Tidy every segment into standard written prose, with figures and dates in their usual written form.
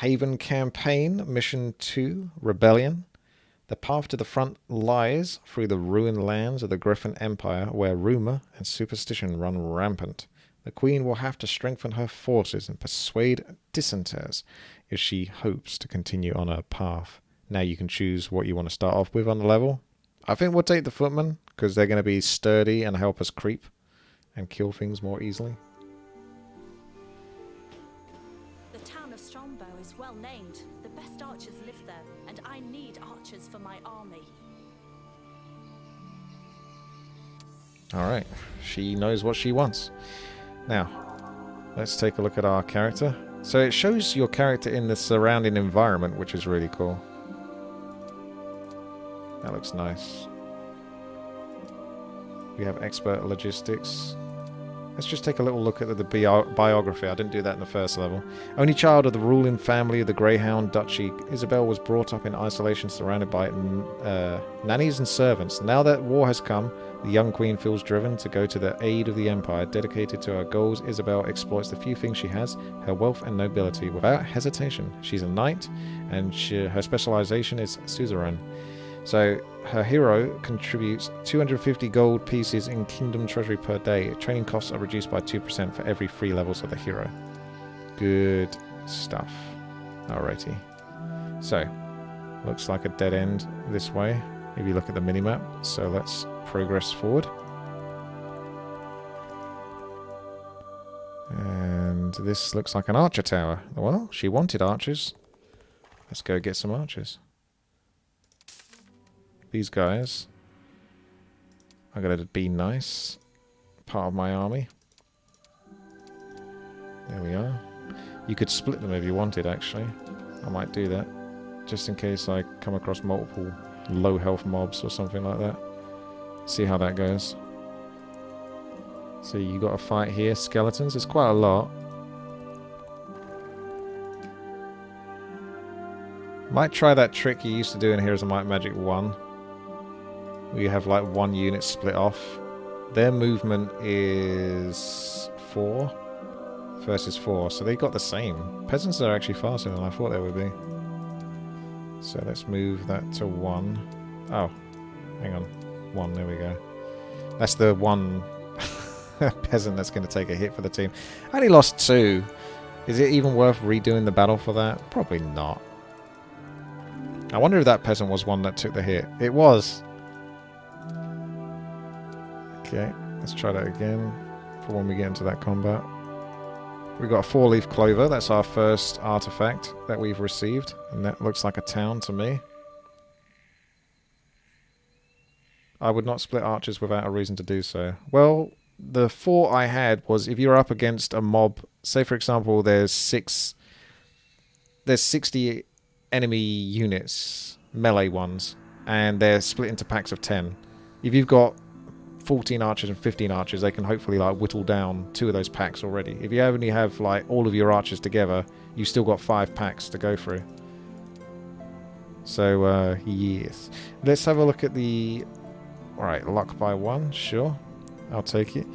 Haven Campaign, Mission 2, Rebellion. The path to the front lies through the ruined lands of the Griffin Empire, where rumor and superstition run rampant. The Queen will have to strengthen her forces and persuade dissenters if she hopes to continue on her path. Now you can choose what you want to start off with on the level. I think we'll take the footmen, because they're going to be sturdy and help us creep and kill things more easily. The town of Strongbow is well named. The best archers live there, and I need archers for my army. Alright, she knows what she wants. Now, let's take a look at our character. So it shows your character in the surrounding environment, which is really cool. That looks nice. We have expert logistics. Let's just take a little look at the biography. I didn't do that in the first level. Only child of the ruling family of the Greyhound Duchy, Isabel was brought up in isolation, surrounded by nannies and servants. Now that war has come, the young queen feels driven to go to the aid of the empire. Dedicated to her goals, Isabel exploits the few things she has, her wealth and nobility, without hesitation. She's a knight, and her specialization is suzerain. So her hero contributes 250 gold pieces in kingdom treasury per day. Training costs are reduced by 2% for every 3 levels of the hero. Good stuff. Alrighty. So, looks like a dead end this way, if you look at the minimap. So let's progress forward. And this looks like an archer tower. Well, she wanted archers. Let's go get some archers. These guys are going to be nice. Part of my army. There we are. You could split them if you wanted, actually. I might do that. Just in case I come across multiple low health mobs or something like that. See how that goes. So you got a fight here. Skeletons. It's quite a lot. Might try that trick you used to do in Heroes of Might and Magic 1. Where you have like one unit split off. Their movement is 4 versus 4, so they got the same. Peasants are actually faster than I thought they would be. So let's move that to 1. Oh, hang on. 1, there we go. That's the one peasant that's going to take a hit for the team. I only lost 2. Is it even worth redoing the battle for that? Probably not. I wonder if that peasant was one that took the hit. It was. Okay, let's try that again for when we get into that combat. We've got a 4-leaf clover. That's our first artifact that we've received. And that looks like a town to me. I would not split archers without a reason to do so. Well, the thought I had was if you're up against a mob, say for example there's 60 enemy units, melee ones, and they're split into packs of 10. If you've got 14 archers and 15 archers, they can hopefully like whittle down 2 of those packs already. If you only have like all of your archers together, you've still got 5 packs to go through. So yes, let's have a look at the... Alright, luck by 1, sure, I'll take it.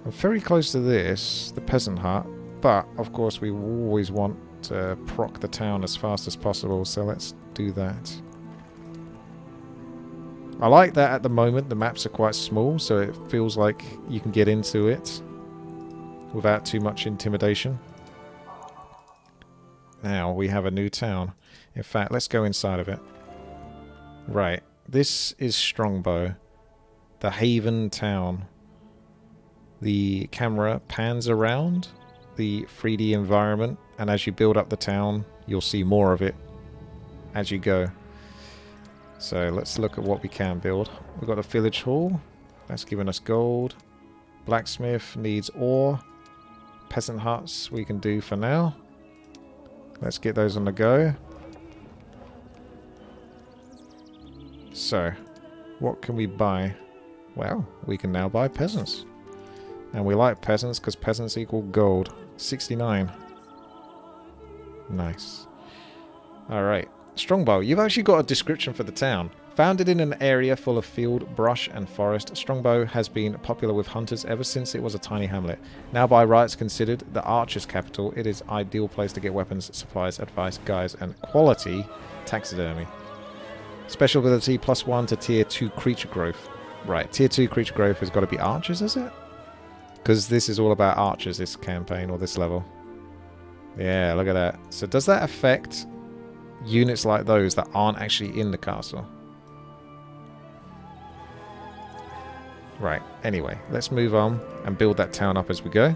I'm very close to this, the peasant hut, but of course we always want to proc the town as fast as possible, so let's do that. I like that at the moment the maps are quite small, so it feels like you can get into it without too much intimidation. Now we have a new town. In fact, let's go inside of it. Right, this is Strongbow, the Haven town. The camera pans around the 3D environment, and as you build up the town, you'll see more of it as you go. So let's look at what we can build. We've got a village hall. That's giving us gold. Blacksmith needs ore. Peasant huts we can do for now. Let's get those on the go. So, what can we buy? Well, we can now buy peasants. And we like peasants because peasants equal gold. 69. Nice. Alright. Strongbow, you've actually got a description for the town. Founded in an area full of field, brush, and forest, Strongbow has been popular with hunters ever since it was a tiny hamlet. Now by rights considered the archer's capital, it is an ideal place to get weapons, supplies, advice, guides, and quality taxidermy. Special ability +1 to tier 2 creature growth. Right, tier 2 creature growth has got to be archers, is it? Because this is all about archers, this campaign, or this level. Yeah, look at that. So does that affect units like those that aren't actually in the castle? Right, anyway, let's move on and build that town up as we go.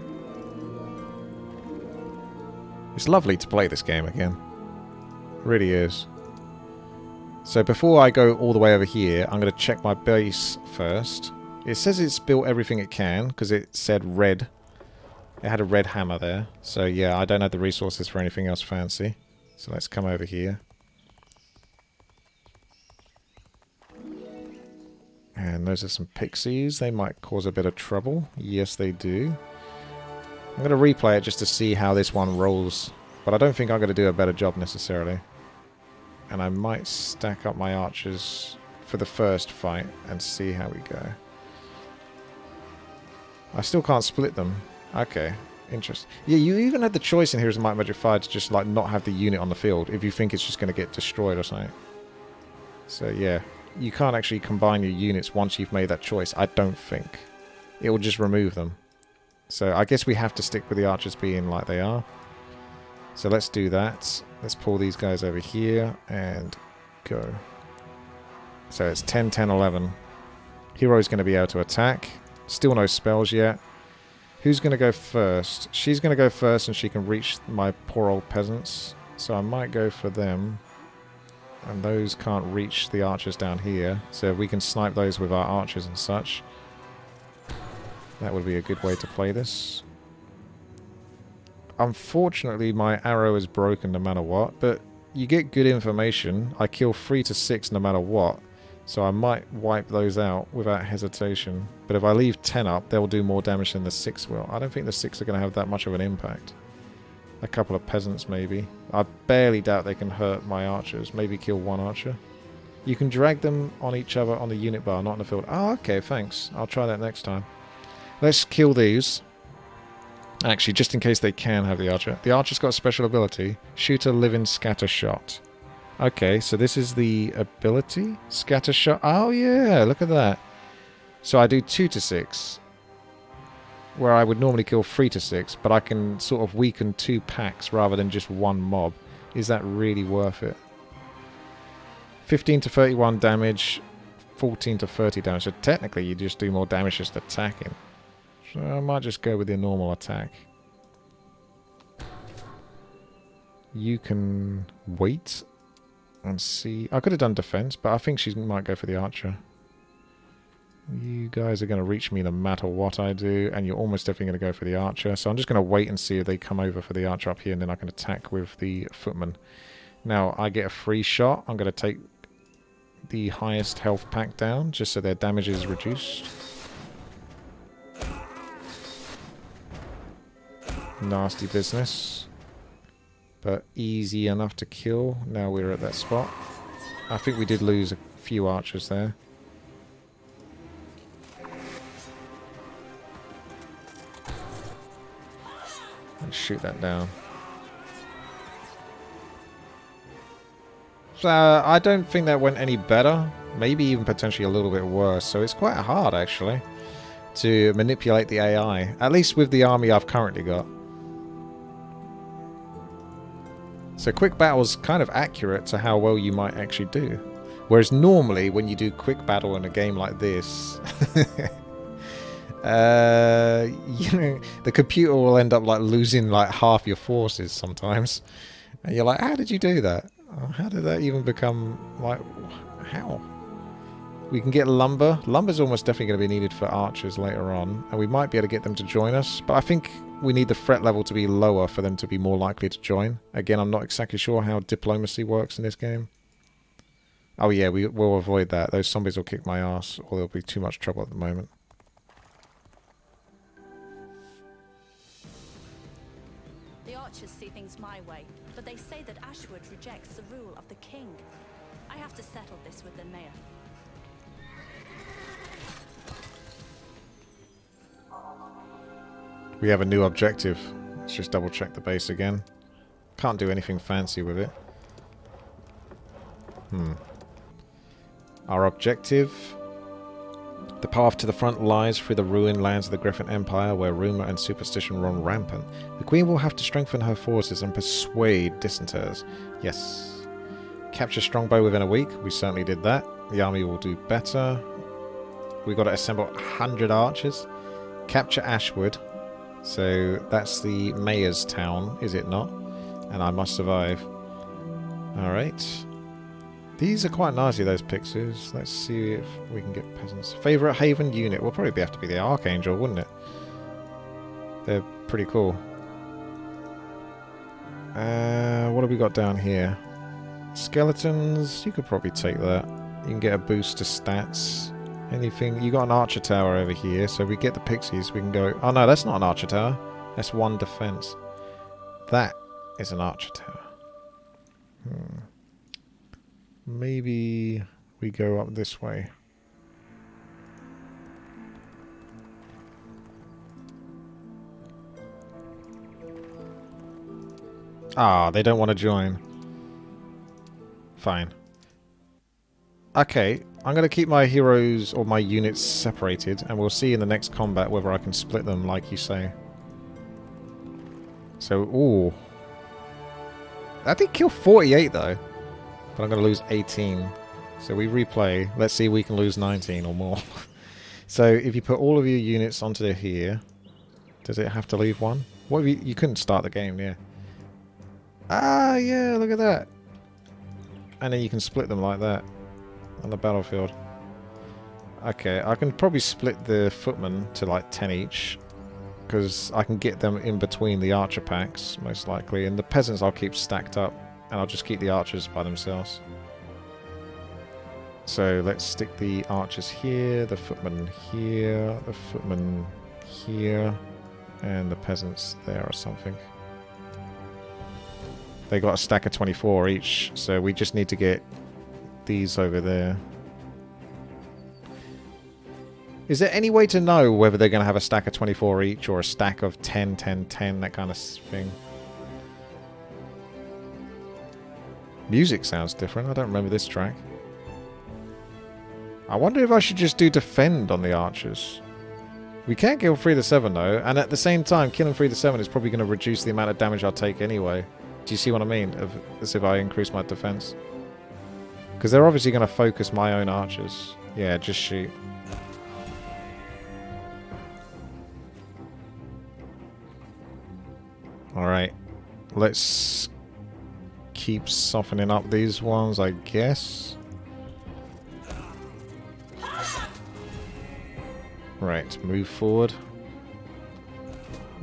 It's lovely to play this game again. It really is. So before I go all the way over here, I'm going to check my base first. It says it's built everything it can, because it said red. It had a red hammer there. So yeah, I don't have the resources for anything else fancy. So let's come over here. And those are some pixies. They might cause a bit of trouble. Yes, they do. I'm going to replay it just to see how this one rolls. But I don't think I'm going to do a better job necessarily. And I might stack up my archers for the first fight and see how we go. I still can't split them. Okay, interesting. Yeah, you even had the choice in Heroes of Might and Magic 5 to just like not have the unit on the field if you think it's just going to get destroyed or something. So yeah. You can't actually combine your units once you've made that choice, I don't think. It will just remove them. So I guess we have to stick with the archers being like they are. So let's do that. Let's pull these guys over here and go. So it's 10, 10, 11. Hero's going to be able to attack. Still no spells yet. Who's going to go first? She's going to go first and she can reach my poor old peasants. So I might go for them. And those can't reach the archers down here. So we can snipe those with our archers and such. That would be a good way to play this. Unfortunately, my arrow is broken no matter what. But you get good information. I kill 3 to 6 no matter what. So I might wipe those out without hesitation. But if I leave 10 up, they'll do more damage than the 6 will. I don't think the 6 are going to have that much of an impact. A couple of peasants, maybe. I barely doubt they can hurt my archers. Maybe kill one archer. You can drag them on each other on the unit bar, not in the field. Oh, okay, thanks. I'll try that next time. Let's kill these. Actually, just in case they can have the archer. The archer's got a special ability. Shoot a living scatter shot. Okay, so this is the ability? Scatter shot. Oh, yeah, look at that. So I do 2 to 6. Where I would normally kill 3 to 6, but I can sort of weaken 2 packs rather than just one mob. Is that really worth it? 15 to 31 damage, 14 to 30 damage. So technically you just do more damage just attacking. So I might just go with the normal attack. You can wait and see. I could have done defense, but I think she might go for the archer. You guys are going to reach me no matter what I do, and you're almost definitely going to go for the archer. So I'm just going to wait and see if they come over for the archer up here, and then I can attack with the footman. Now, I get a free shot. I'm going to take the highest health pack down, just so their damage is reduced. Nasty business. But easy enough to kill. Now we're at that spot. I think we did lose a few archers there. Let's shoot that down. So I don't think that went any better. Maybe even potentially a little bit worse. So it's quite hard actually to manipulate the AI. At least with the army I've currently got. So quick battle is kind of accurate to how well you might actually do. Whereas normally when you do quick battle in a game like this... you know, the computer will end up like losing like half your forces sometimes, and you're like, how did you do that? How did that even become like, how? We can get lumber. Lumber's almost definitely going to be needed for archers later on, and we might be able to get them to join us, but I think we need the threat level to be lower for them to be more likely to join. Again, I'm not exactly sure how diplomacy works in this game. Oh yeah, we will avoid that. Those zombies will kick my ass, or there'll be too much trouble at the moment. The archers see things my way, but they say that Ashwood rejects the rule of the king. I have to settle this with the mayor. We have a new objective. Let's just double check the base again. Can't do anything fancy with it. Our objective. The path to the front lies through the ruined lands of the Griffin Empire, where rumour and superstition run rampant. The Queen will have to strengthen her forces and persuade dissenters. Yes. Capture Strongbow within a week. We certainly did that. The army will do better. We've got to assemble 100 archers. Capture Ashwood. So that's the mayor's town, is it not? And I must survive. Alright. These are quite nicely, those pixels. Let's see if we can get peasants. Favourite Haven unit. Will probably have to be the Archangel, wouldn't it? They're pretty cool. What have we got down here? Skeletons. You could probably take that. You can get a boost to stats. Anything. You got an archer tower over here, so if we get the pixies, we can go... Oh no, that's not an archer tower. That's one defense. That is an archer tower. Maybe we go up this way. Ah, they don't want to join. Fine. Okay, I'm going to keep my heroes or my units separated, and we'll see in the next combat whether I can split them like you say. So, ooh. I did kill 48 though. But I'm going to lose 18. So we replay. Let's see if we can lose 19 or more. So if you put all of your units onto here, does it have to leave one? What if you couldn't start the game, yeah. Ah, yeah, look at that. And then you can split them like that on the battlefield. Okay, I can probably split the footmen to like 10 each. Because I can get them in between the archer packs, most likely. And the peasants I'll keep stacked up. And I'll just keep the archers by themselves. So let's stick the archers here, the footmen here, the footmen here, and the peasants there or something. They got a stack of 24 each, so we just need to get these over there. Is there any way to know whether they're going to have a stack of 24 each or a stack of 10, 10, 10, that kind of thing? Music sounds different. I don't remember this track. I wonder if I should just do defend on the archers. We can't kill 3 to 7 though, and at the same time, killing 3 to 7 is probably going to reduce the amount of damage I'll take anyway. Do you see what I mean? As if I increase my defense. Because they're obviously going to focus my own archers. Yeah, just shoot. Alright. Let's keep softening up these ones, I guess. Right, move forward.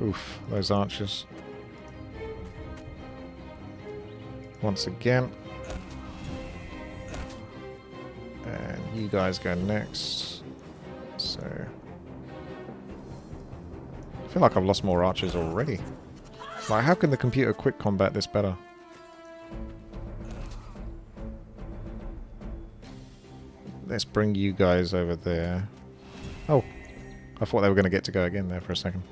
Oof, those archers. Once again. And you guys go next. So... I feel like I've lost more archers already. Like, how can the computer quick combat this better? Let's bring you guys over there. Oh, I thought they were going to get to go again there for a second.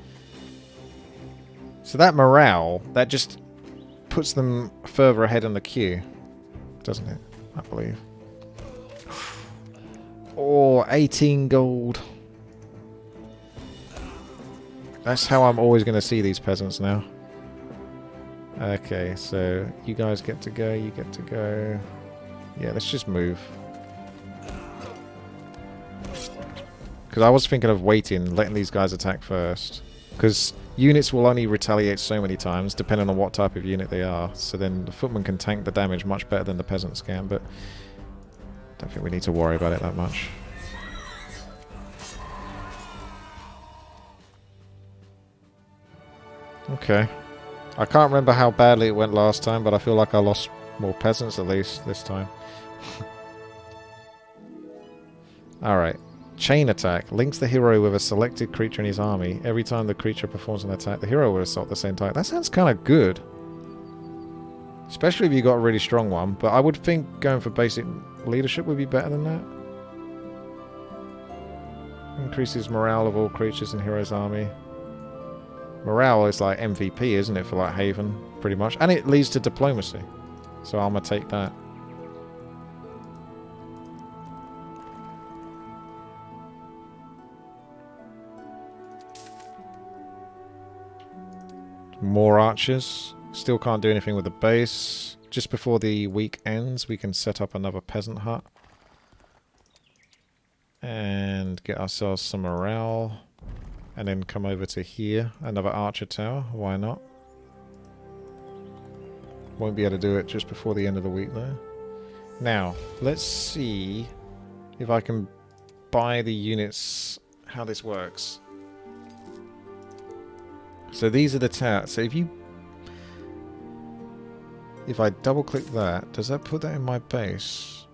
So that morale, that just puts them further ahead in the queue, doesn't it? I believe. Oh, 18 gold. That's how I'm always going to see these peasants now. Okay, so you guys get to go, you get to go. Yeah, let's just move. Because I was thinking of waiting, letting these guys attack first. Because units will only retaliate so many times, depending on what type of unit they are. So then the footmen can tank the damage much better than the peasants can, but I don't think we need to worry about it that much. Okay. I can't remember how badly it went last time, but I feel like I lost more peasants at least this time. Alright. Chain attack. Links the hero with a selected creature in his army. Every time the creature performs an attack, the hero will assault the same target. That sounds kind of good. Especially if you got a really strong one. But I would think going for basic leadership would be better than that. Increases morale of all creatures in Hero's army. Morale is like MVP, isn't it, for like Haven, pretty much. And it leads to diplomacy. So I'm going to take that. More archers. Still can't do anything with the base. Just before the week ends, we can set up another peasant hut. And get ourselves some morale. And then come over to here. Another archer tower. Why not? Won't be able to do it just before the end of the week though. Now, let's see if I can buy the units, how this works. So these are the towers. So if I double click that, does that put that in my base?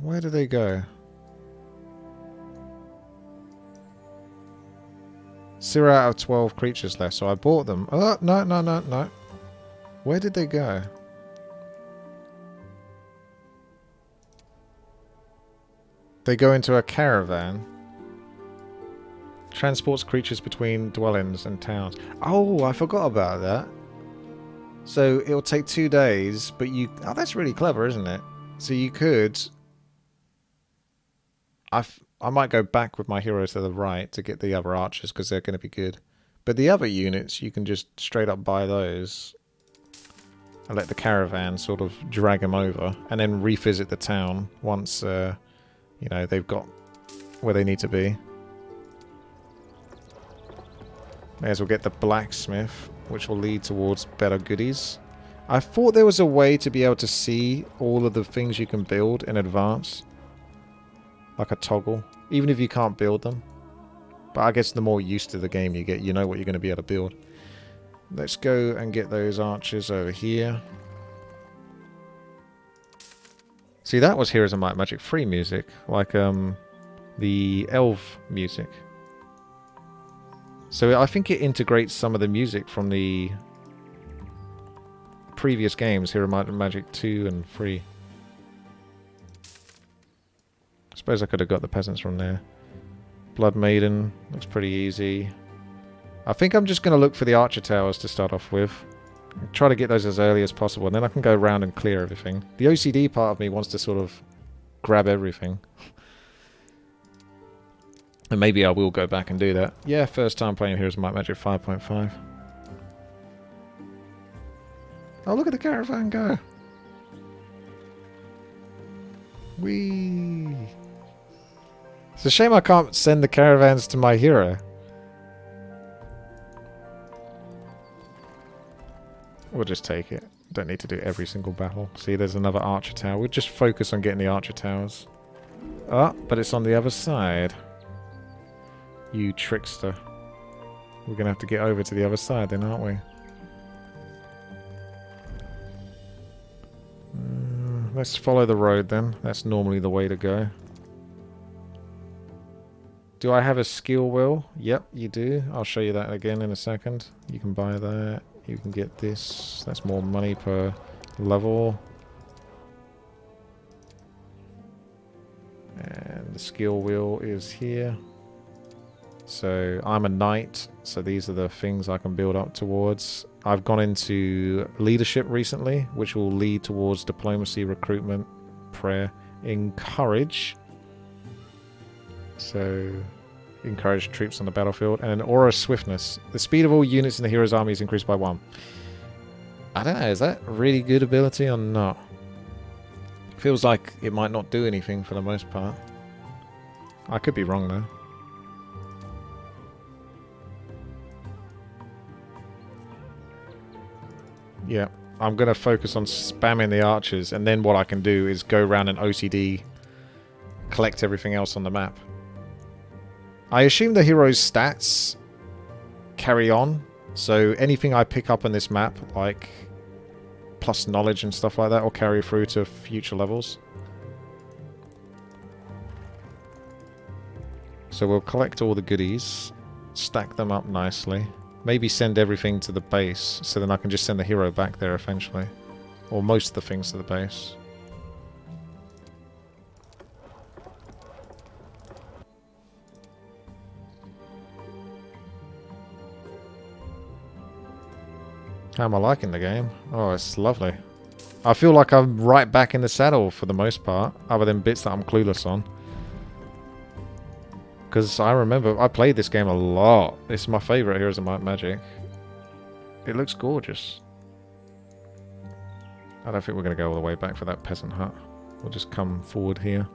Where do they go? 0 out of 12 creatures left, so I bought them. Oh, no. Where did they go? They go into a caravan. Transports creatures between dwellings and towns. Oh, I forgot about that. So it'll take 2 days, but you... Oh, that's really clever, isn't it? So you could... I might go back with my heroes to the right to get the other archers, because they're going to be good. But the other units, you can just straight up buy those. And let the caravan sort of drag them over. And then revisit the town once, you know, they've got where they need to be. May as well get the blacksmith, which will lead towards better goodies. I thought there was a way to be able to see all of the things you can build in advance. Like a toggle. Even if you can't build them. But I guess the more used to the game you get, you know what you're going to be able to build. Let's go and get those archers over here. See, that was Heroes of Might and Magic free music. Like, the elf music. So I think it integrates some of the music from the previous games, Hero of Might and Magic 2 and 3. I suppose I could have got the peasants from there. Blood Maiden, looks pretty easy. I think I'm just going to look for the archer towers to start off with. Try to get those as early as possible, and then I can go around and clear everything. The OCD part of me wants to sort of grab everything. And maybe I will go back and do that. Yeah, first time playing Heroes of Might and Magic 5.5. Oh, look at the caravan go. Whee! It's a shame I can't send the caravans to my hero. We'll just take it. Don't need to do every single battle. See, there's another archer tower. We'll just focus on getting the archer towers. Ah, but it's on the other side. You trickster. We're going to have to get over to the other side then, aren't we? Let's follow the road then. That's normally the way to go. Do I have a skill wheel? Yep, you do. I'll show you that again in a second. You can buy that. You can get this. That's more money per level. And the skill wheel is here. So I'm a knight, so these are the things I can build up towards. I've gone into leadership recently, which will lead towards diplomacy, recruitment, prayer, encourage. So encourage troops on the battlefield. And an aura swiftness. The speed of all units in the hero's army is increased by 1. I don't know, is that a really good ability or not? Feels like it might not do anything for the most part. I could be wrong though. Yeah, I'm going to focus on spamming the archers, and then what I can do is go around and OCD, collect everything else on the map. I assume the hero's stats carry on, so anything I pick up on this map, like plus knowledge and stuff like that, will carry through to future levels. So we'll collect all the goodies, stack them up nicely. Maybe send everything to the base, so then I can just send the hero back there eventually. Or most of the things to the base. How am I liking the game? Oh, it's lovely. I feel like I'm right back in the saddle for the most part, other than bits that I'm clueless on. Because I remember, I played this game a lot. It's my favourite Heroes of Might and Magic. It looks gorgeous. I don't think we're going to go all the way back for that peasant hut. We'll just come forward here.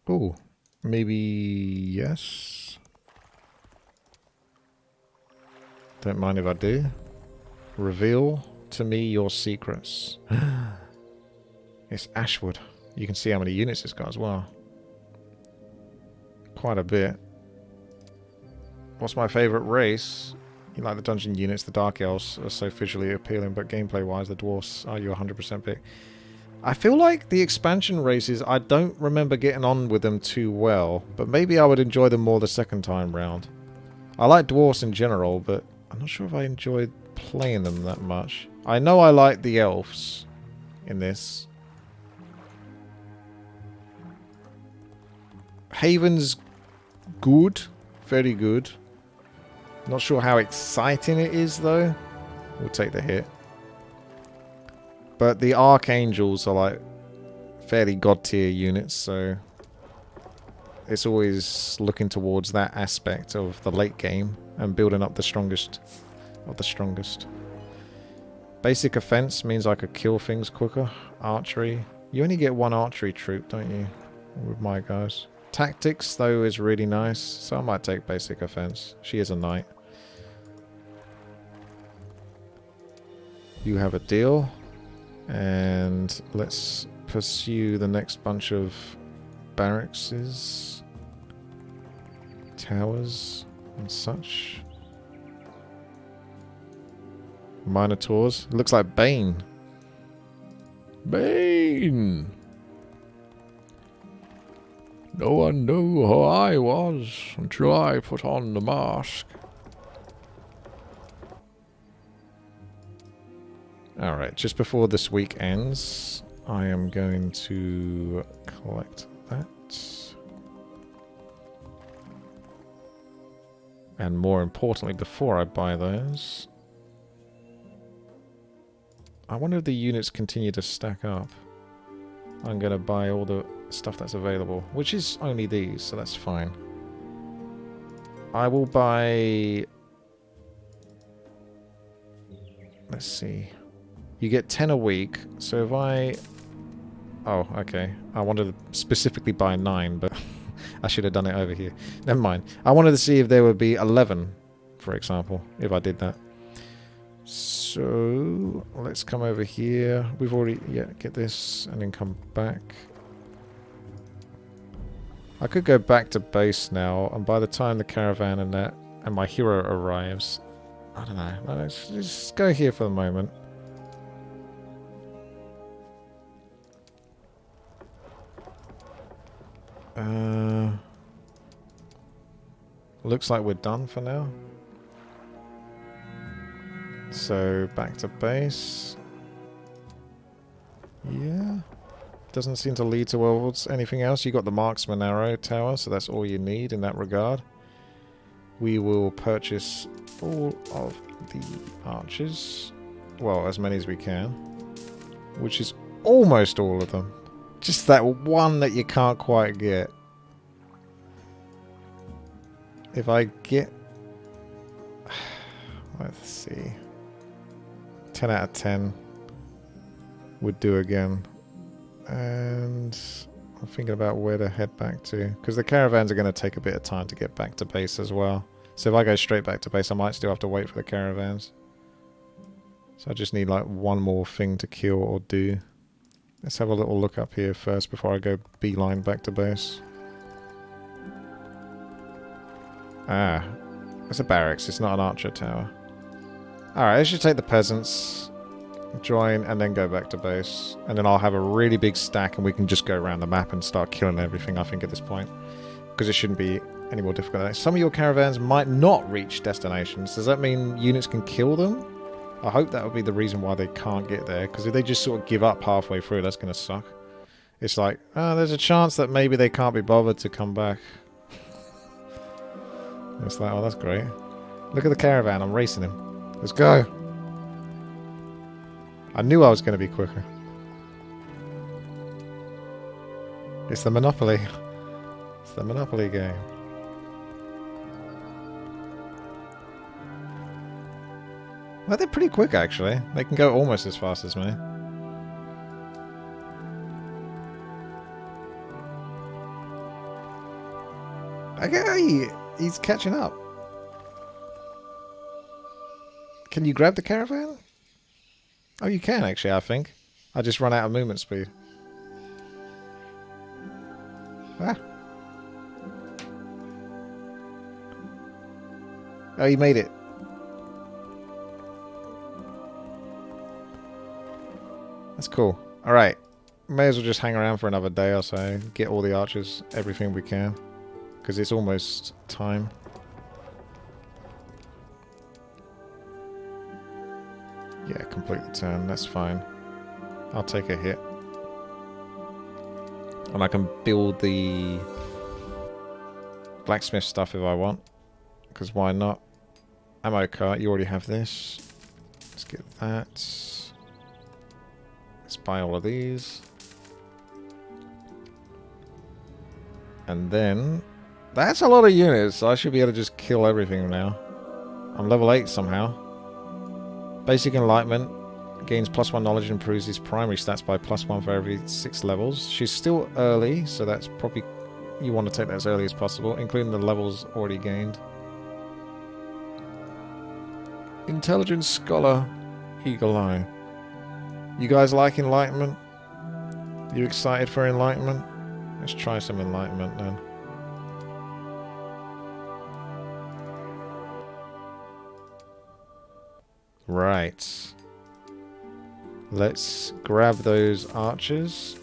Oh, maybe yes. Don't mind if I do. Reveal to me your secrets. It's Ashwood. You can see how many units it's got as well. Quite a bit. What's my favourite race? You like the dungeon units, the Dark Elves are so visually appealing, but gameplay-wise, the Dwarfs are you 100% pick? I feel like the expansion races, I don't remember getting on with them too well, but maybe I would enjoy them more the second time round. I like Dwarfs in general, but I'm not sure if I enjoyed playing them that much. I know I like the Elves in this. Haven's good. Very good. Not sure how exciting it is, though. We'll take the hit. But the Archangels are, like, fairly god-tier units, so it's always looking towards that aspect of the late game and building up the strongest of the strongest. Basic offense means I could kill things quicker. Archery. You only get one archery troop, don't you? With my guys. Tactics, though, is really nice, so I might take basic offense. She is a knight. You have a deal. And let's pursue the next bunch of barracks, towers, and such. Minotaurs. It looks like Bane. Bane! No one knew who I was until I put on the mask. Alright, just before this week ends, I am going to collect that. And more importantly, before I buy those, I wonder if the units continue to stack up. I'm going to buy all the stuff that's available, which is only these, so that's fine. I will buy... Let's see. You get 10 a week, so if I... Oh, okay. I wanted to specifically buy 9, but I should have done it over here. Never mind. I wanted to see if there would be 11, for example, if I did that. So, let's come over here. We've already... Yeah, get this, and then come back. I could go back to base now, and by the time the caravan and that, and my hero arrives... I don't know. Let's just go here for the moment. Looks like we're done for now. So, back to base. Yeah. Doesn't seem to lead towards anything else. You got the marksman arrow tower, so that's all you need in that regard. We will purchase all of the archers. Well, as many as we can. Which is almost all of them. Just that one that you can't quite get. If I get... Let's see. 10 out of 10 would do again. And I'm thinking about where to head back to. Because the caravans are going to take a bit of time to get back to base as well. So if I go straight back to base, I might still have to wait for the caravans. So I just need like one more thing to kill or do. Let's have a little look up here first before I go beeline back to base. Ah, it's a barracks. It's not an archer tower. Alright, I should take the peasants, join, and then go back to base. And then I'll have a really big stack and we can just go around the map and start killing everything, I think, at this point. Because it shouldn't be any more difficult than that. Some of your caravans might not reach destinations. Does that mean units can kill them? I hope that would be the reason why they can't get there, because if they just sort of give up halfway through, that's going to suck. It's like, oh, there's a chance that maybe they can't be bothered to come back. It's like, oh, that's great. Look at the caravan, I'm racing him. Let's go! I knew I was going to be quicker. It's the Monopoly. It's the Monopoly game. Well, they're pretty quick, actually. They can go almost as fast as me. Okay, he's catching up. Can you grab the caravan? Oh, you can, actually, I think. I just run out of movement speed. Ah. Oh, you made it. That's cool. Alright. May as well just hang around for another day or so. Get all the archers, everything we can. Because it's almost time. Yeah, complete the turn. That's fine. I'll take a hit. And I can build the blacksmith stuff if I want. Because why not? Ammo cart, you already have this. Let's get that. Let's buy all of these. And then... That's a lot of units. I should be able to just kill everything now. I'm level 8 somehow. Basic Enlightenment. Gains +1 knowledge and improves his primary stats by +1 for every 6 levels. She's still early, so that's probably... You want to take that as early as possible, including the levels already gained. Intelligence Scholar. Eagle Eye. You guys like Enlightenment? You excited for Enlightenment? Let's try some Enlightenment then. Right. Let's grab those archers.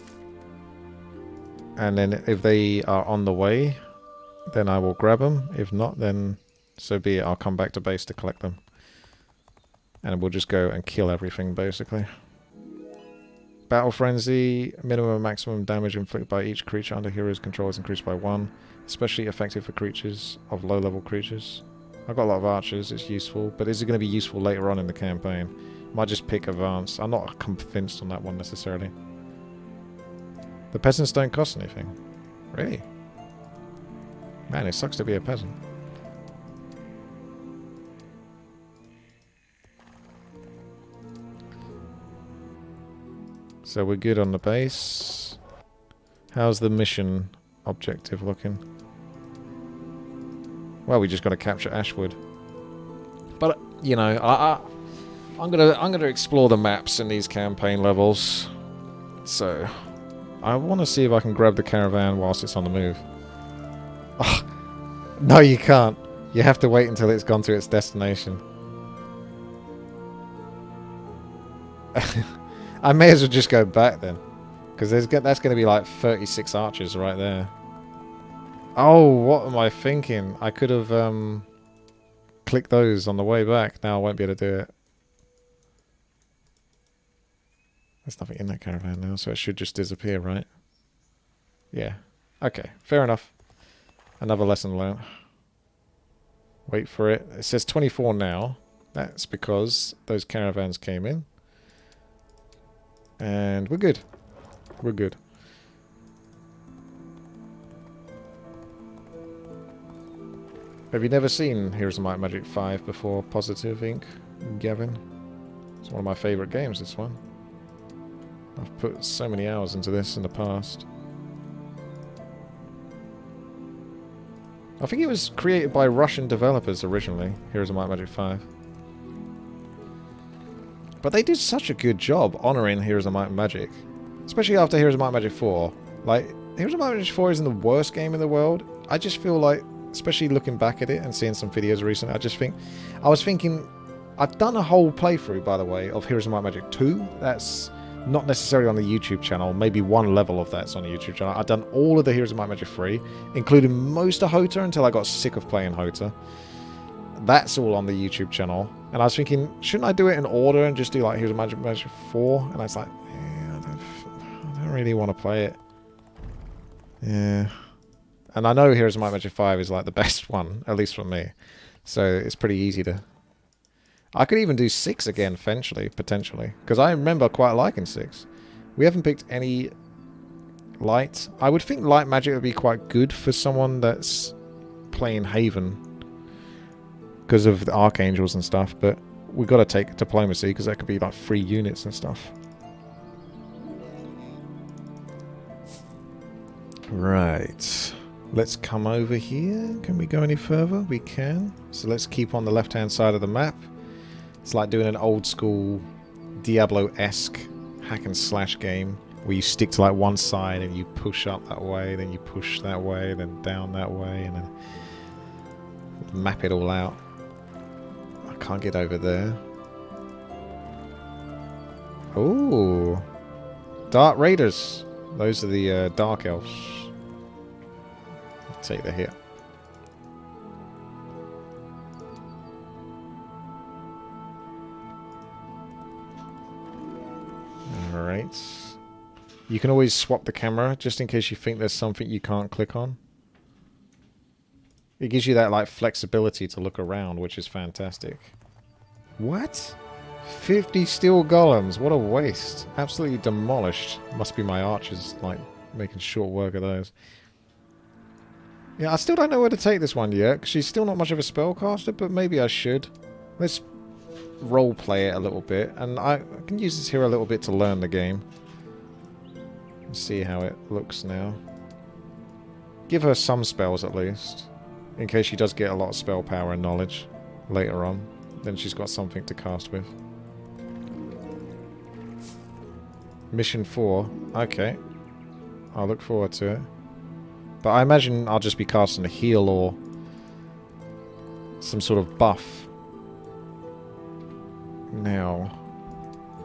And then if they are on the way, then I will grab them. If not, then so be it. I'll come back to base to collect them. And we'll just go and kill everything, basically. Battle Frenzy. Minimum and maximum damage inflicted by each creature under hero's control is increased by 1. Especially effective for creatures of low-level creatures. I've got a lot of archers, it's useful. But is it going to be useful later on in the campaign? Might just pick advance. I'm not convinced on that one necessarily. The peasants don't cost anything. Really? Man, it sucks to be a peasant. So we're good on the base. How's the mission objective looking? Well, we just got to capture Ashwood. But you know, I'm gonna explore the maps in these campaign levels. So I want to see if I can grab the caravan whilst it's on the move. Oh, no, you can't. You have to wait until it's gone to its destination. I may as well just go back then, because that's going to be like 36 archers right there. Oh, what am I thinking? I could have clicked those on the way back. Now I won't be able to do it. There's nothing in that caravan now, so it should just disappear, right? Yeah. Okay, fair enough. Another lesson learned. Wait for it. It says 24 now. That's because those caravans came in. And we're good. We're good. Have you never seen Heroes of Might and Magic 5 before, Positive Inc., Gavin? It's one of my favourite games, this one. I've put so many hours into this in the past. I think it was created by Russian developers originally, Heroes of Might and Magic 5. But they did such a good job honouring Heroes of Might and Magic. Especially after Heroes of Might and Magic 4. Like, Heroes of Might and Magic 4 isn't the worst game in the world. I just feel like, especially looking back at it and seeing some videos recently, I was thinking, I've done a whole playthrough, by the way, of Heroes of Might and Magic 2. That's Not necessarily on the YouTube channel. Maybe one level of that's on the YouTube channel. I've done all of the Heroes of Might and Magic 3, including most of Hota until I got sick of playing Hota. That's all on the YouTube channel. And I was thinking, shouldn't I do it in order and just do like Heroes of Might and Magic 4? And I was like, yeah, I don't really want to play it. Yeah. And I know Heroes of Might and Magic 5 is like the best one, at least for me. So it's pretty easy to... I could even do 6 again, eventually, potentially. Because I remember quite liking 6. We haven't picked any light. I would think light magic would be quite good for someone that's playing Haven. Because of the Archangels and stuff. But we've got to take Diplomacy, because that could be like 3 units and stuff. Right. Let's come over here. Can we go any further? We can. So let's keep on the left-hand side of the map. It's like doing an old school Diablo-esque hack and slash game where you stick to like one side and you push up that way, then you push that way, then down that way, and then map it all out. I can't get over there. Ooh. Dark Raiders. Those are the Dark Elves. I'll take the hit. Alright. You can always swap the camera just in case you think there's something you can't click on. It gives you that like flexibility to look around, which is fantastic. What? 50 steel golems. What a waste. Absolutely demolished. Must be my archers like making short work of those. Yeah, I still don't know where to take this one yet, because she's still not much of a spellcaster, but maybe I should. Let's roleplay it a little bit, and I can use this here a little bit to learn the game. Let's see how it looks now. Give her some spells at least, in case she does get a lot of spell power and knowledge later on. Then she's got something to cast with. Mission 4. Okay. I'll look forward to it. But I imagine I'll just be casting a heal or some sort of buff. Now,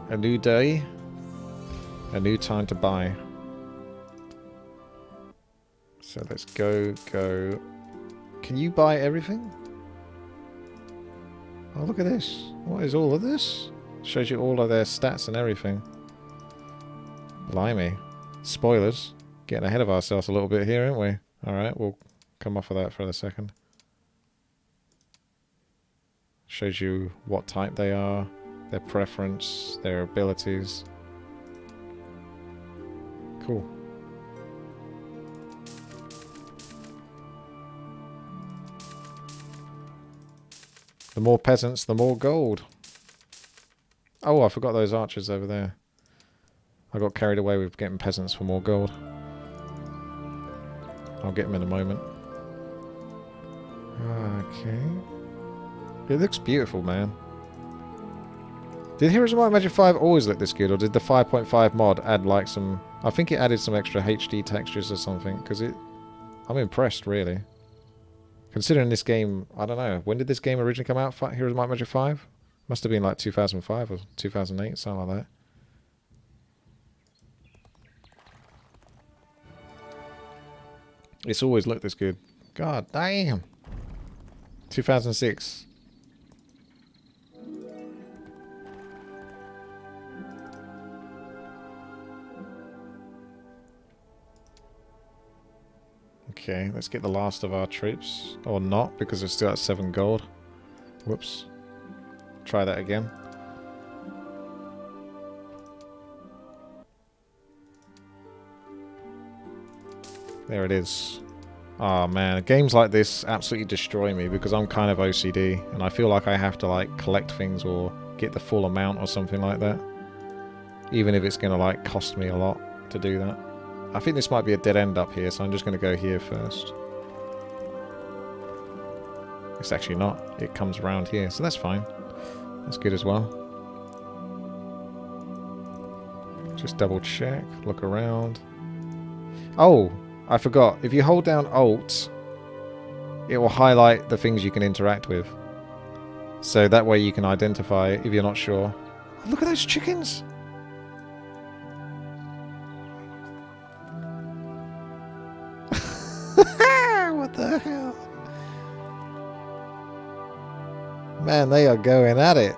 a new day, a new time to buy. So let's go. Can you buy everything? Oh, look at this. What is all of this? Shows you all of their stats and everything. Blimey. Spoilers. Getting ahead of ourselves a little bit here, aren't we? Alright, we'll come off of that for a second. Shows you what type they are, their preference, their abilities. Cool. The more peasants, the more gold. Oh, I forgot those archers over there. I got carried away with getting peasants for more gold. I'll get them in a moment. Okay. It looks beautiful, man. Did Heroes of Might and Magic 5 always look this good, or did the 5.5 mod add like some... I think it added some extra HD textures or something, because it... I'm impressed, really. Considering this game, I don't know, when did this game originally come out? Heroes of Might and Magic 5? Must have been like 2005 or 2008, something like that. It's always looked this good. God damn. 2006. Okay, let's get the last of our troops. Or not, because we're still at 7 gold. Whoops. Try that again. There it is. Oh man, games like this absolutely destroy me because I'm kind of OCD and I feel like I have to like collect things or get the full amount or something like that. Even if it's going to like cost me a lot to do that. I think this might be a dead end up here, so I'm just going to go here first. It's actually not. It comes around here, so that's fine. That's good as well. Just double check, look around. Oh! I forgot. If you hold down Alt, it will highlight the things you can interact with. So that way you can identify if you're not sure. Look at those chickens! Man, they are going at it.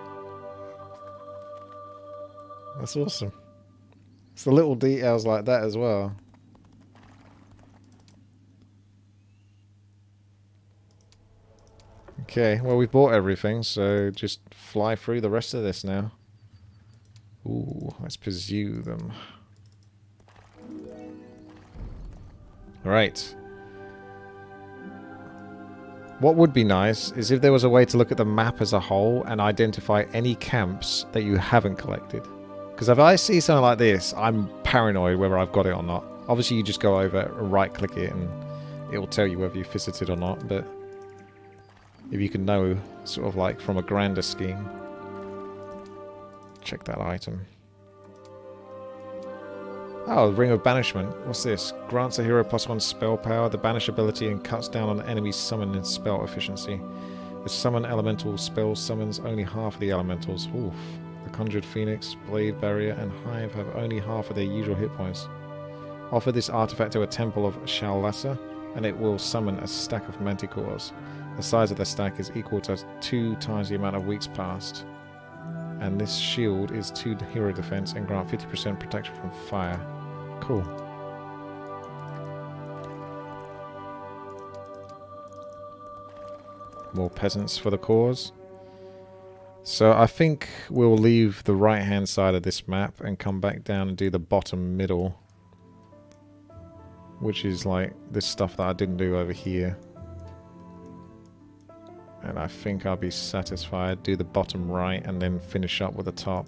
That's awesome. It's the little details like that as well. Okay, well we've bought everything, so just fly through the rest of this now. Ooh, let's pursue them. Right. What would be nice is if there was a way to look at the map as a whole and identify any camps that you haven't collected. Because if I see something like this, I'm paranoid whether I've got it or not. Obviously you just go over and right click it and it will tell you whether you visited or not, but if you can know sort of like from a grander scheme. Check that item. Oh, Ring of Banishment. What's this? Grants a hero +1 spell power, the banish ability, and cuts down on enemy's summon and spell efficiency. The summon elemental spell summons only half of the elementals. Oof. The Conjured Phoenix, Blade Barrier, and Hive have only half of their usual hit points. Offer this artifact to a temple of Shallasa, and it will summon a stack of manticores. The size of the stack is equal to 2 times the amount of weeks passed. And this shield is 2 hero defense and grant 50% protection from fire. Cool. More peasants for the cause. So I think we'll leave the right hand side of this map and come back down and do the bottom middle. Which is like this stuff that I didn't do over here. And I think I'll be satisfied. Do the bottom right and then finish up with the top.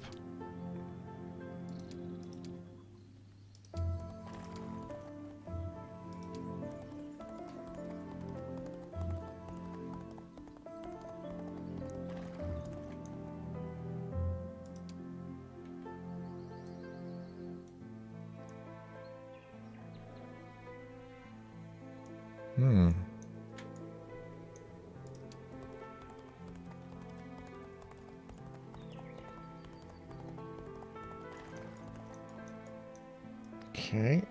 Okay.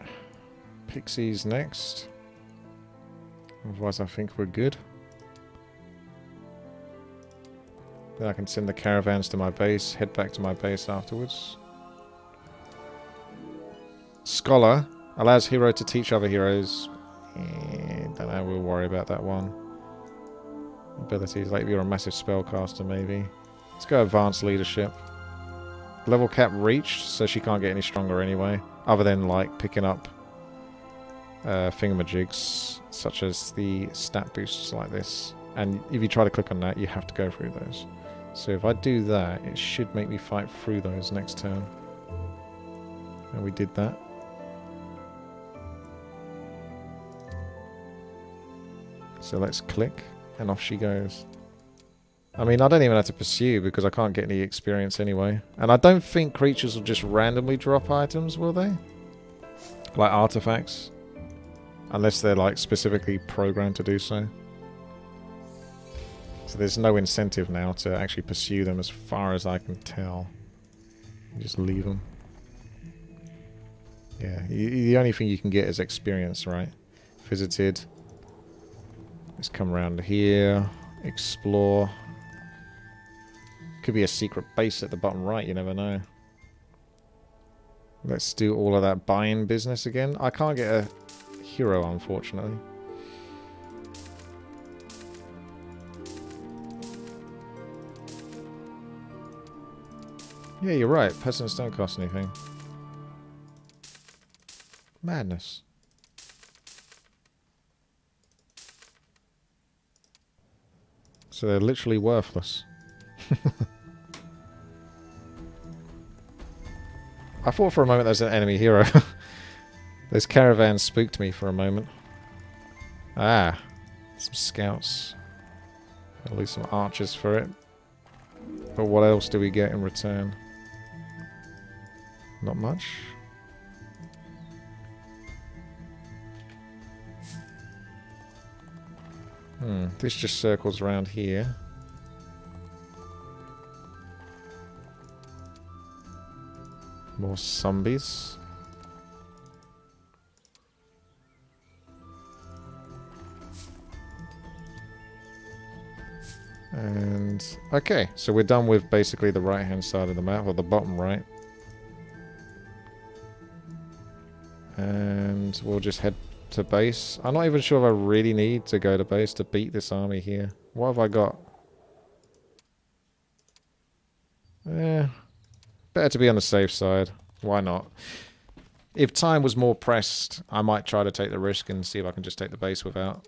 Pixies next. Otherwise I think we're good. Then I can send the caravans to my base, head back to my base afterwards. Scholar allows hero to teach other heroes. Don't know, we'll worry about that one. Abilities, like if you're a massive spellcaster maybe. Let's go advanced leadership. Level cap reached, so she can't get any stronger anyway. Other than like picking up thingamajigs, such as the stat boosts like this. And if you try to click on that, you have to go through those. So if I do that, it should make me fight through those next turn. And we did that. So let's click, and off she goes. I mean, I don't even have to pursue because I can't get any experience anyway. And I don't think creatures will just randomly drop items, will they? Like artifacts. Unless they're like specifically programmed to do so. So there's no incentive now to actually pursue them as far as I can tell. You just leave them. Yeah, the only thing you can get is experience, right? Visited. Let's come around here. Explore. Could be a secret base at the bottom right, you never know. Let's do all of that buying business again. I can't get a hero, unfortunately. Yeah, you're right. Peasants don't cost anything. Madness. So they're literally worthless. I thought for a moment there was an enemy hero. Those caravans spooked me for a moment. Ah, some scouts. At least some archers for it. But what else do we get in return? Not much. This just circles around here. More zombies. And And okay, so we're done with basically the right hand side of the map, or the bottom right. And we'll just head to base. I'm not even sure if I really need to go to base to beat this army here. What have I got? Better to be on the safe side. Why not? If time was more pressed, I might try to take the risk and see if I can just take the base without.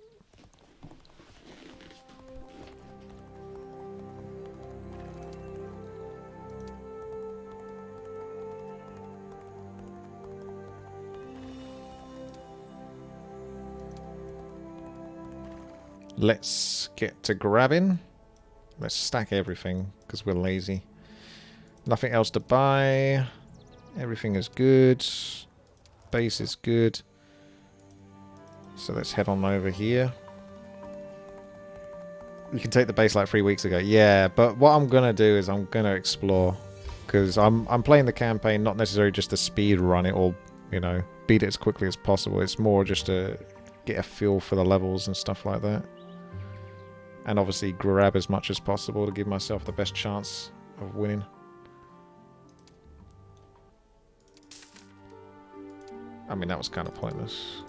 Let's get to grabbing. Let's stack everything, because we're lazy. Nothing else to buy. Everything is good. Base is good. So let's head on over here. You can take the base like 3 weeks ago. Yeah, but what I'm going to do is I'm going to explore. Because I'm playing the campaign not necessarily just to speed run it or, you know, beat it as quickly as possible. It's more just to get a feel for the levels and stuff like that. And obviously grab as much as possible to give myself the best chance of winning. I mean, that was kind of pointless.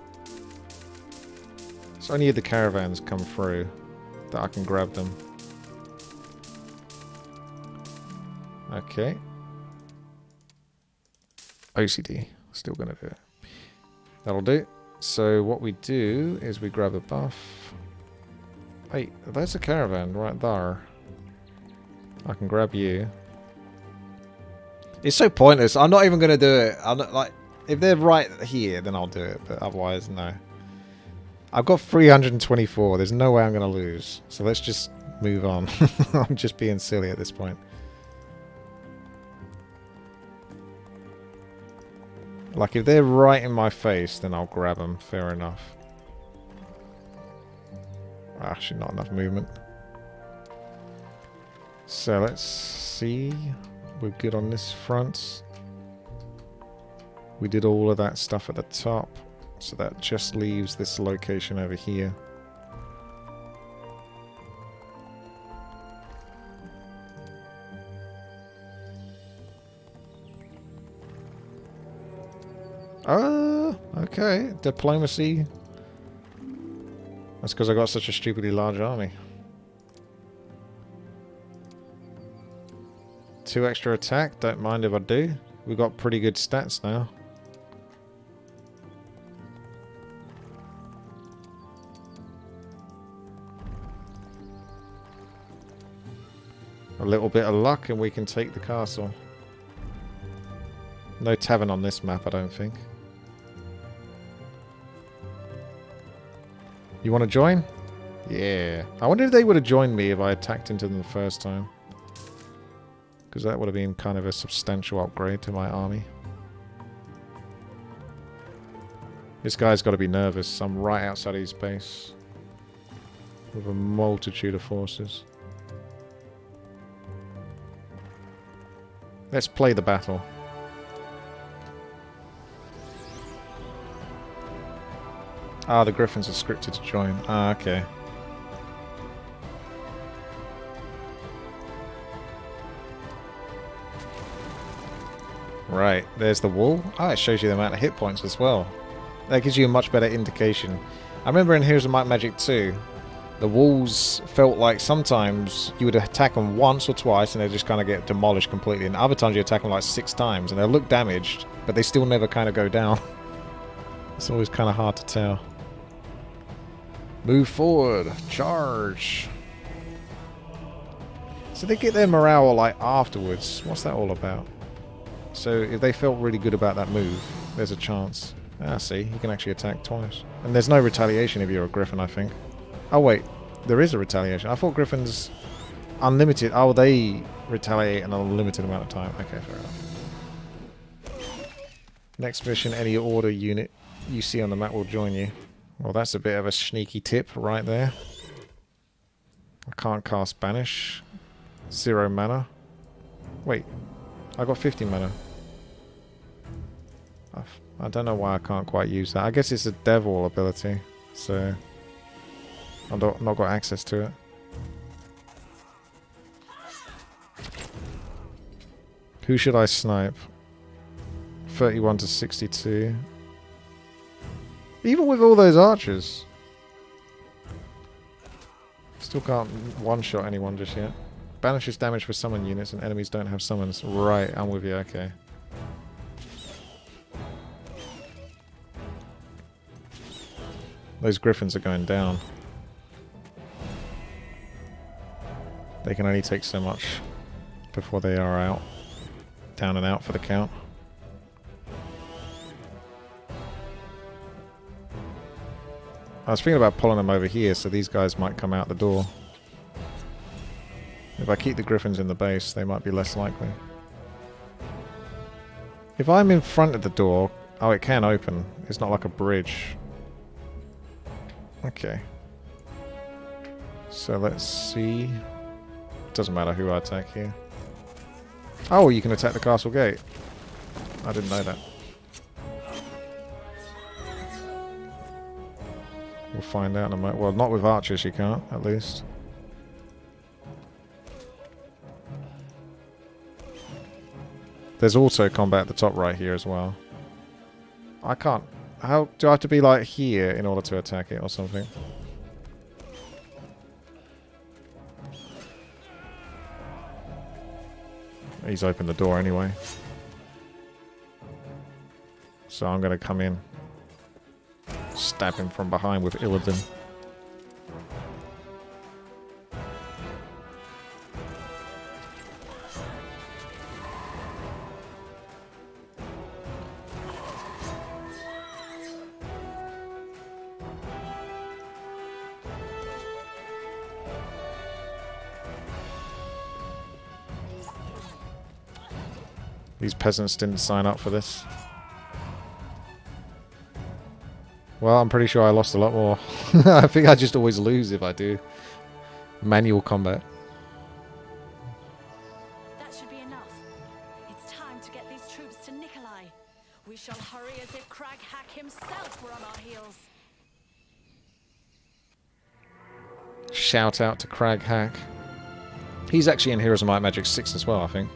So only if the caravans come through that I can grab them. Okay. OCD. Still gonna do it. That'll do. So what we do is we grab a buff. Hey, there's a caravan right there. I can grab you. It's so pointless. I'm not even gonna do it. I'm not, like, if they're right here, then I'll do it. But otherwise, no. I've got 324. There's no way I'm gonna lose. So let's just move on. I'm just being silly at this point. Like, if they're right in my face, then I'll grab them. Fair enough. Actually, not enough movement. So let's see. We're good on this front. We did all of that stuff at the top. So that just leaves this location over here. Okay. Diplomacy. That's because I got such a stupidly large army. 2 extra attack, don't mind if I do. We've got pretty good stats now. A little bit of luck and we can take the castle. No tavern on this map, I don't think. You want to join? Yeah. I wonder if they would have joined me if I attacked into them the first time. Because that would have been kind of a substantial upgrade to my army. This guy's got to be nervous. I'm right outside his base. With a multitude of forces. Let's play the battle. Ah, the Griffins are scripted to join. Ah, okay. Right, there's the wall. Ah, it shows you the amount of hit points as well. That gives you a much better indication. I remember in Heroes of Might and Magic 2, the walls felt like sometimes you would attack them once or twice and they just kind of get demolished completely. And other times you attack them like 6 times and they look damaged, but they still never kind of go down. It's always kind of hard to tell. Move forward. Charge. So they get their morale like afterwards. What's that all about? So if they felt really good about that move, there's a chance. Ah, see, you can actually attack twice. And there's no retaliation if you're a Griffin, I think. Oh wait, there is a retaliation. I thought Griffins unlimited. Oh, they retaliate an unlimited amount of time. Okay, fair enough. Next mission, any order unit you see on the map will join you. Well, that's a bit of a sneaky tip right there. I can't cast Banish. 0 mana. Wait, I got 50 mana. I don't know why I can't quite use that. I guess it's a devil ability, so I've not got access to it. Who should I snipe? 31 to 62. Even with all those archers. Still can't one-shot anyone just yet. Banishes damage for summon units and enemies don't have summons. Right, I'm with you, okay. Those griffins are going down. They can only take so much before they are out. Down and out for the count. I was thinking about pulling them over here so these guys might come out the door. If I keep the griffins in the base, they might be less likely. If I'm in front of the door... Oh, it can open. It's not like a bridge. Okay. So let's see. Doesn't matter who I attack here. Oh, you can attack the castle gate. I didn't know that. We'll find out in a moment. Well, not with archers you can't, at least. There's also combat at the top right here as well. I can't... How do I have to be like here in order to attack it or something? He's opened the door anyway. So I'm going to come in. Stab him from behind with Illidan. These peasants didn't sign up for this. Well, I'm pretty sure I lost a lot more. I think I just always lose if I do manual combat. That should be enough. It's time to get these troops to Nikolai. We shall hurry as if Crag Hack himself were on our heels. Shout out to Crag Hack. He's actually in Heroes of Might and Magic 6 as well, I think.